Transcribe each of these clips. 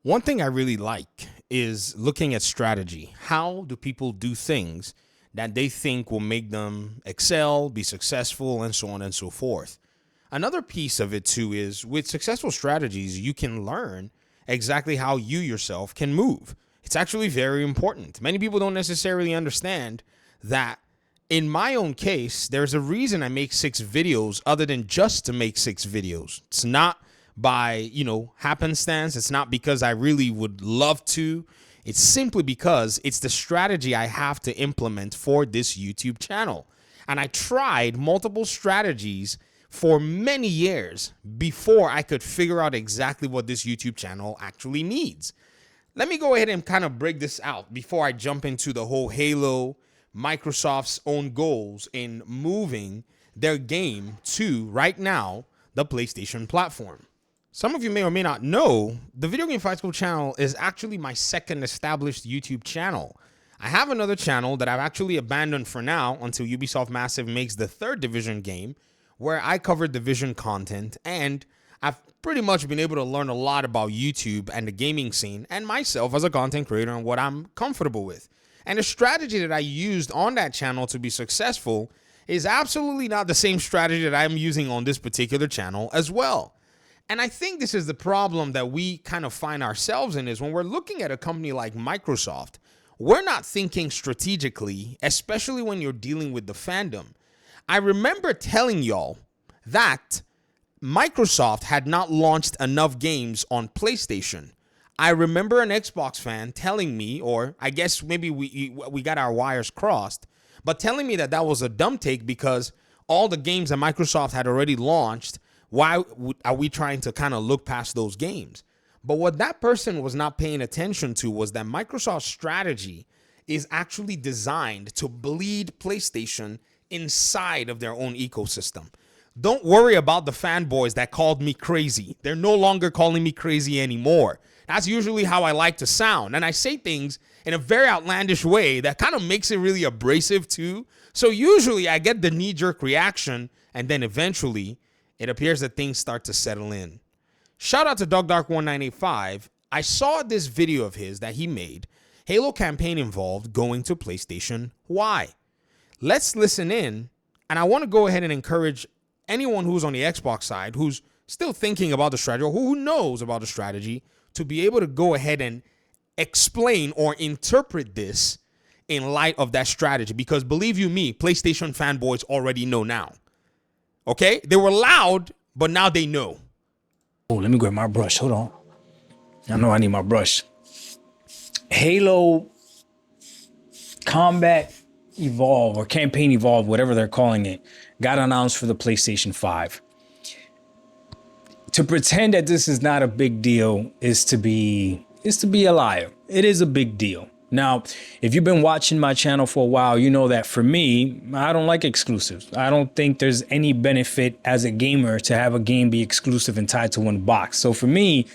One thing I really like is looking at strategy. How do people do things that they think will make them excel, be successful, and so on and so forth? Another piece of it too is with successful strategies, you can learn exactly how you yourself can move. It's actually very important. Many people don't necessarily understand that in my own case, there's a reason I make 6 videos other than just to make 6 videos. It's not by, happenstance. It's not because I really would love to. It's simply because it's the strategy I have to implement for this YouTube channel. And I tried multiple strategies for many years before I could figure out exactly what this YouTube channel actually needs. Let me go ahead and kind of break this out before I jump into the whole Halo, Microsoft's own goals in moving their game to, right now, the PlayStation platform. Some of you may or may not know, the Video Game Fight School channel is actually my second established YouTube channel. I have another channel that I've actually abandoned for now until Ubisoft Massive makes the 3rd Division game, where I cover Division content, and I've pretty much been able to learn a lot about YouTube and the gaming scene and myself as a content creator and what I'm comfortable with. And the strategy that I used on that channel to be successful is absolutely not the same strategy that I'm using on this particular channel as well. And I think this is the problem that we kind of find ourselves in, is when we're looking at a company like Microsoft, we're not thinking strategically, especially when you're dealing with the fandom. I remember telling y'all that Microsoft had not launched enough games on PlayStation. I remember an Xbox fan telling me, or I guess maybe we got our wires crossed, but telling me that that was a dumb take because all the games that Microsoft had already launched, why are we trying to kind of look past those games? But what that person was not paying attention to was that Microsoft's strategy is actually designed to bleed PlayStation inside of their own ecosystem. Don't worry about the fanboys that called me crazy. They're no longer calling me crazy anymore. That's usually how I like to sound. And I say things in a very outlandish way that kind of makes it really abrasive too. So usually I get the knee-jerk reaction, and then eventually it appears that things start to settle in. Shout out to DogDark1985. I saw this video of his that he made. Halo campaign involved going to PlayStation. Why? Let's listen in, and I want to go ahead and encourage anyone who's on the Xbox side, who's still thinking about the strategy, or who knows about the strategy, to be able to go ahead and explain or interpret this in light of that strategy. Because believe you me, PlayStation fanboys already know now. Okay? They were loud, but now they know. Oh, let me grab my brush. Hold on. I know I need my brush. Halo Combat Evolve, or Campaign Evolve, whatever they're calling it, got announced for the PlayStation 5. To pretend that this is not a big deal is to be a liar. It is a big deal. Now, if you've been watching my channel for a while, you know that for me, I don't like exclusives. I don't think there's any benefit as a gamer to have a game be exclusive and tied to one box. So for me,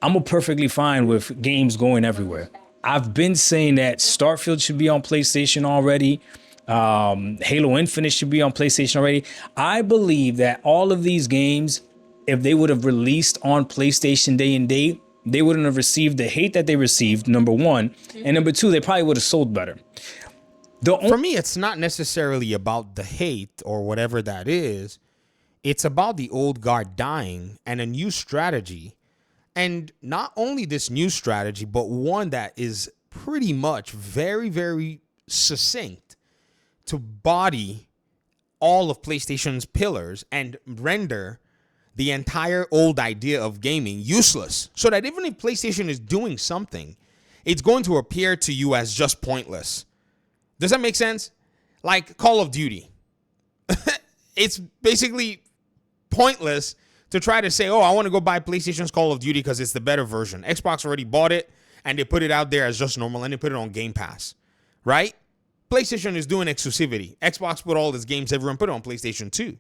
I'm perfectly fine with games going everywhere. I've been saying that Starfield should be on PlayStation already. Halo Infinite should be on PlayStation already. I believe that all of these games, if they would have released on PlayStation day and date, they wouldn't have received the hate that they received, number one. And number two, they probably would have sold better. For me, it's not necessarily about the hate or whatever that is. It's about the old guard dying and a new strategy. And not only this new strategy, but one that is pretty much very, very succinct to body all of PlayStation's pillars and render the entire old idea of gaming useless, so that even if PlayStation is doing something, it's going to appear to you as just pointless. Does that make sense? Like Call of Duty. It's basically pointless to try to say, oh, I want to go buy PlayStation's Call of Duty because it's the better version. Xbox already bought it, and they put it out there as just normal, and they put it on Game Pass, right? PlayStation is doing exclusivity. Xbox put all its games everywhere and put it on PlayStation 2.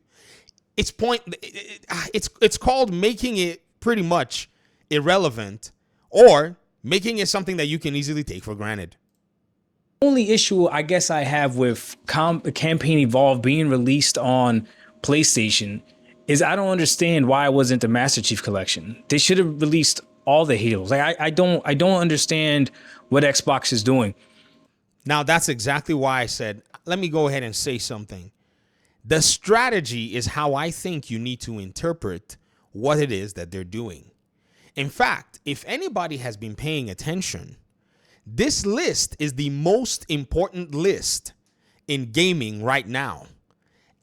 It's called making it pretty much irrelevant, or making it something that you can easily take for granted. Only issue I guess I have with Campaign Evolve being released on PlayStation is I don't understand why it wasn't the Master Chief Collection. They should have released all the Halos. Like I don't understand what Xbox is doing. Now, that's exactly why I said, let me go ahead and say something. The strategy is how I think you need to interpret what it is that they're doing. In fact, if anybody has been paying attention, this list is the most important list in gaming right now.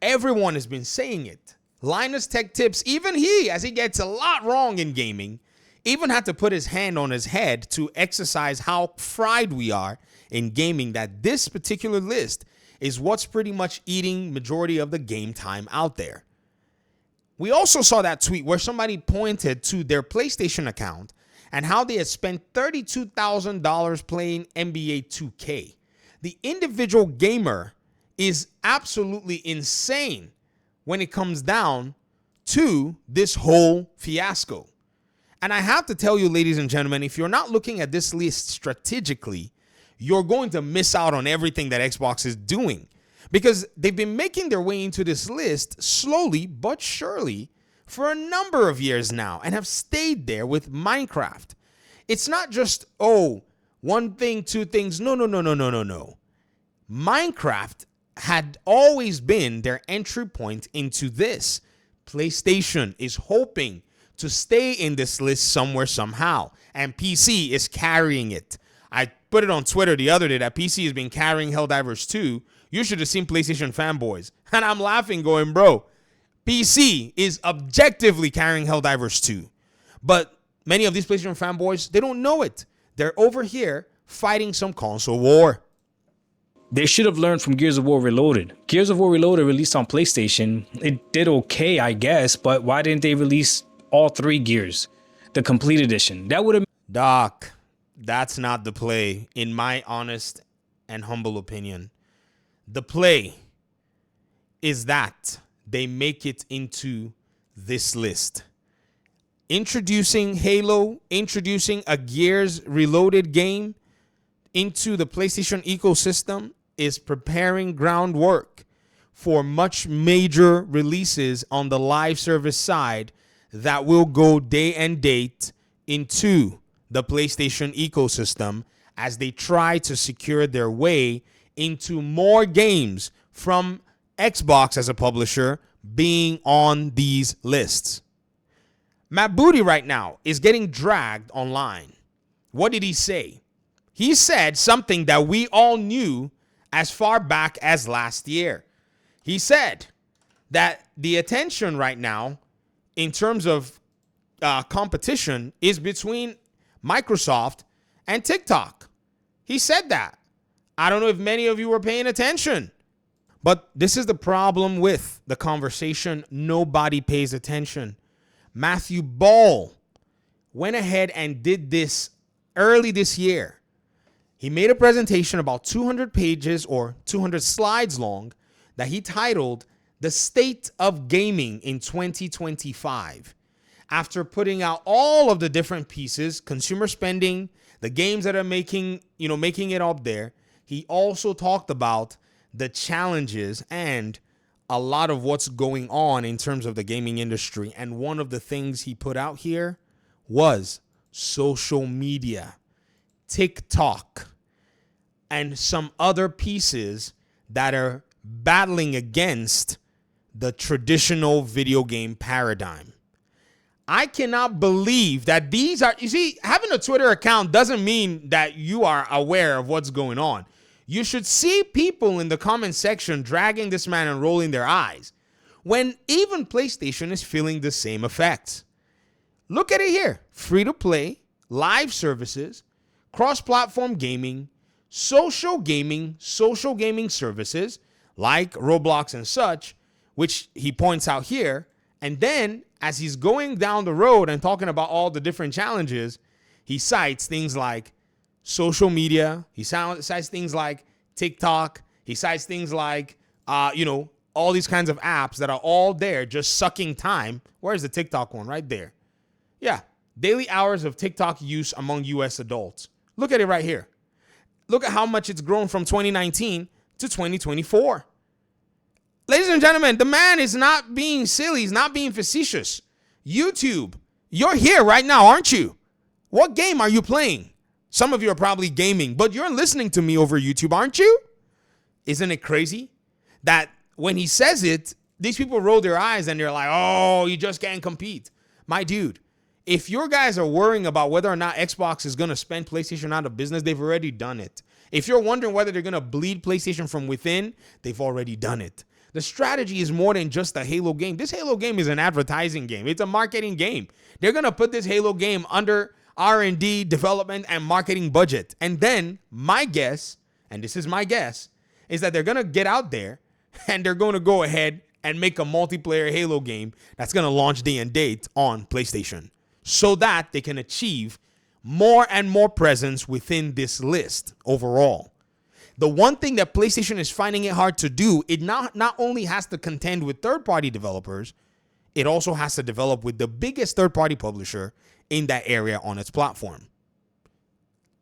Everyone has been saying it. Linus Tech Tips, even he, as he gets a lot wrong in gaming, even had to put his hand on his head to exercise how fried we are in gaming, that this particular list is what's pretty much eating majority of the game time out there. We also saw that tweet where somebody pointed to their PlayStation account and how they had spent $32,000 playing NBA 2K. The individual gamer is absolutely insane when it comes down to this whole fiasco. And I have to tell you, ladies and gentlemen, if you're not looking at this list strategically, you're going to miss out on everything that Xbox is doing, because they've been making their way into this list slowly but surely for a number of years now and have stayed there with Minecraft. It's not just, oh, one thing, two things. No. Minecraft had always been their entry point into this. PlayStation is hoping to stay in this list somewhere, somehow, and PC is carrying it. I put it on Twitter the other day that PC has been carrying Helldivers 2. You should have seen PlayStation fanboys. And I'm laughing going, bro, PC is objectively carrying Helldivers 2. But many of these PlayStation fanboys, they don't know it. They're over here fighting some console war. They should have learned from Gears of War Reloaded. Gears of War Reloaded released on PlayStation. It did okay, I guess, but why didn't they release all 3 Gears, the complete edition? That would have... Doc, that's not the play, in my honest and humble opinion. The play is that they make it into this list. Introducing Halo, introducing a Gears Reloaded game into the PlayStation ecosystem is preparing groundwork for much major releases on the live service side that will go day and date into the PlayStation ecosystem as they try to secure their way into more games from Xbox as a publisher being on these lists. Matt Booty right now is getting dragged online. What did he say? He said something that we all knew as far back as last year. He said that the attention right now in terms of competition is between Microsoft and TikTok. He said that. I don't know if many of you were paying attention, but this is the problem with the conversation. Nobody pays attention. Matthew Ball went ahead and did this early this year. He made a presentation about 200 pages or 200 slides long that he titled The State of Gaming in 2025. After putting out all of the different pieces, consumer spending, the games that are making it up there, he also talked about the challenges and a lot of what's going on in terms of the gaming industry. And one of the things he put out here was social media, TikTok, and some other pieces that are battling against the traditional video game paradigm. I cannot believe that these are, you see, having a Twitter account doesn't mean that you are aware of what's going on. You should see people in the comment section dragging this man and rolling their eyes when even PlayStation is feeling the same effects. Look at it here. Free to play, live services, cross-platform gaming, social gaming services like Roblox and such, which he points out here. And then as he's going down the road and talking about all the different challenges, he cites things like social media. He cites things like TikTok. He cites things like, all these kinds of apps that are all there just sucking time. Where's the TikTok one? Right there. Yeah. Daily hours of TikTok use among U.S. adults. Look at it right here. Look at how much it's grown from 2019 to 2024. Ladies and gentlemen, the man is not being silly. He's not being facetious. YouTube, you're here right now, aren't you? What game are you playing? Some of you are probably gaming, but you're listening to me over YouTube, aren't you? Isn't it crazy that when he says it, these people roll their eyes and they're like, oh, you just can't compete. My dude, if your guys are worrying about whether or not Xbox is going to spend PlayStation out of business, they've already done it. If you're wondering whether they're going to bleed PlayStation from within, they've already done it. The strategy is more than just a Halo game. This Halo game is an advertising game. It's a marketing game. They're going to put this Halo game under R&D, development, and marketing budget. And then my guess, and this is my guess, is that they're going to get out there and they're going to go ahead and make a multiplayer Halo game that's going to launch day and date on PlayStation so that they can achieve more and more presence within this list overall. The one thing that PlayStation is finding it hard to do, it not only has to contend with third-party developers, it also has to develop with the biggest third-party publisher in that area on its platform.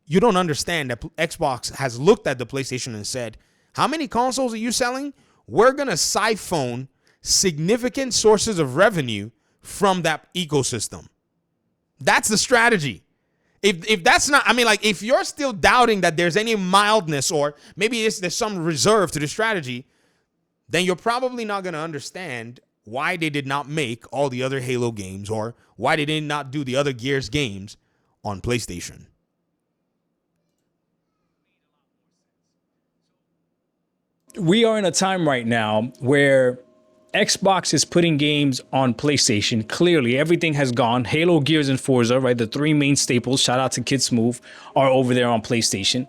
You don't understand that Xbox has looked at the PlayStation and said, how many consoles are you selling? We're going to siphon significant sources of revenue from that ecosystem. That's the strategy. If that's not, I mean, like, if you're still doubting that there's any mildness or maybe there's some reserve to the strategy, then you're probably not going to understand why they did not make all the other Halo games or why they did not do the other Gears games on PlayStation. We are in a time right now where Xbox is putting games on PlayStation. Clearly, everything has gone. Halo, Gears, and Forza, right? The three main staples, shout out to Kid Smooth, are over there on PlayStation.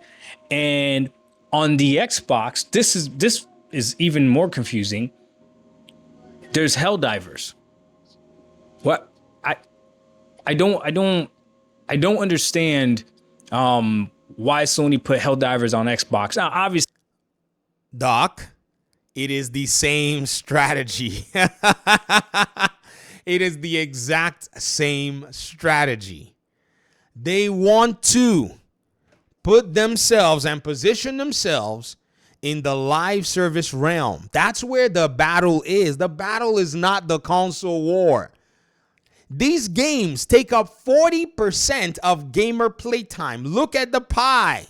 And on the Xbox, this is even more confusing. There's Helldivers. What? I don't understand why Sony put Helldivers on Xbox. Now, obviously, Doc, it is the same strategy. It is the exact same strategy. They want to put themselves and position themselves in the live service realm. That's where the battle is. The battle is not the console war. These games take up 40% of gamer playtime. Look at the pie.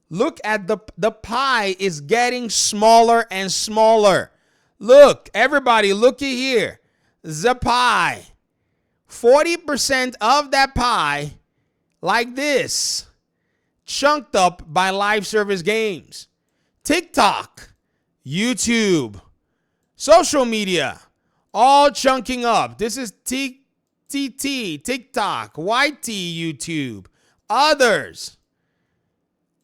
Look at the pie is getting smaller and smaller. Look, everybody, looky here. The pie. 40% of that pie, like this, chunked up by live service games. TikTok, YouTube, social media, all chunking up. This is TikTok, YT, YouTube, others.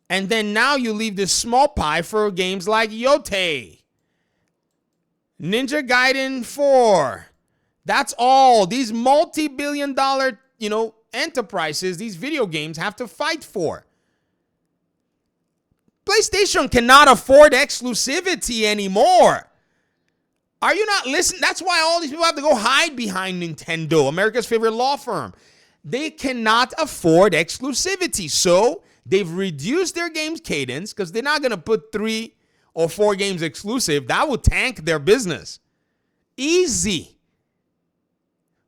And then now you leave this small pie for games like Yote, Ninja Gaiden 4. That's all these multi-billion-dollar, enterprises, these video games have to fight for. PlayStation cannot afford exclusivity anymore. Are you not listening? That's why all these people have to go hide behind Nintendo, America's favorite law firm. They cannot afford exclusivity. So they've reduced their games cadence because they're not going to put 3 or 4 games exclusive. That would tank their business. Easy.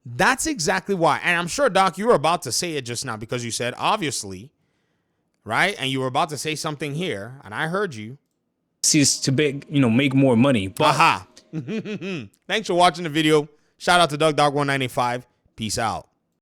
That's exactly why. And I'm sure, Doc, you were about to say it just now because you said, obviously, right? And you were about to say something here, and I heard you. Is to make more money. But Aha. Thanks for watching the video. Shout out to Doug Dog 195. Peace out.